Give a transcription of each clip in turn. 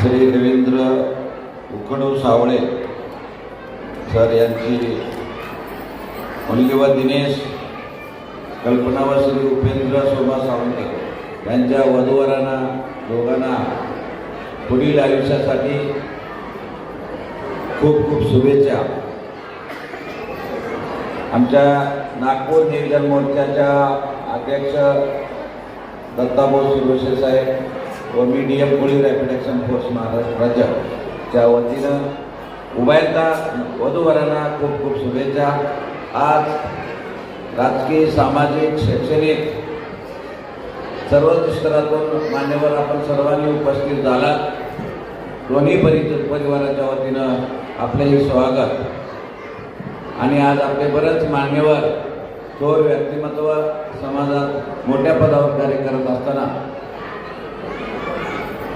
श्री रवींद्र उखणू सावळे sir यांची मुलगी व दिनेश कल्पना व श्री उपेंद्र शोभा सावंत यांच्या वधूवरांना दोघांना पुढील आयुष्यासाठी खूप खूप शुभेच्छा। आमच्या नागपूर नियोजन मोर्चाच्या अध्यक्ष दत्ताभाऊ सुरोशे साहेब व medium police rapid action force Maharashtra राज्याच्या वतीनं उभयता वधूवरांना खूप खूप शुभेच्छा। आज राजकीय, सामाजिक, शैक्षणिक सर्वच स्तरातून मान्यवर आपण सर्वांनी उपस्थित झाला। दोन्ही परिवाराच्या वतीनं आपले स्वागत। आणि आज आपले बरेच मान्यवर थोर व्यक्तिमत्व समाजात मोठ्या पदावर कार्य करत असताना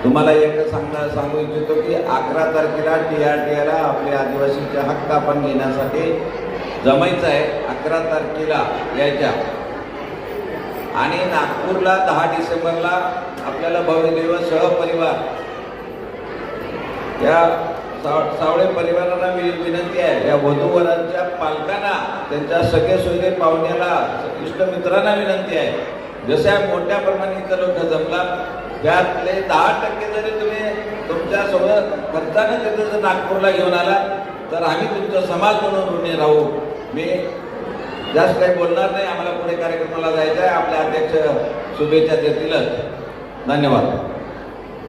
तुम्हाला एक सांगू इच्छितो की 11 तारखेला TRTला आपले आदिवासीचे हक्क आपण घेण्यासाठी जमायचं आहे। 11 तारखेला यायच्या आणि नागपूरला 10 डिसेंबरला आपल्याला भव्यदेव सहपरिवार या सावळे परिवाराला विनंती आहे, या वधूवरांच्या पालकांना, त्यांच्या सगळे सोयरे पाहुण्याला, इष्टमित्रांना विनंती आहे, जशा मोठ्या प्रमाणात इथं लोक जमला त्यातले 10% जरी तुम्ही तुमच्या सोबत खर्चाने तिथं जर नागपूरला घेऊन आला तर आम्ही तुमचा समाज म्हणून ऋणी राहू। मी जास्त काही बोलणार नाही, आम्हाला पुढे कार्यक्रमाला जायचं आहे। आपले अध्यक्ष शुभेच्छा देतीलच। धन्यवाद।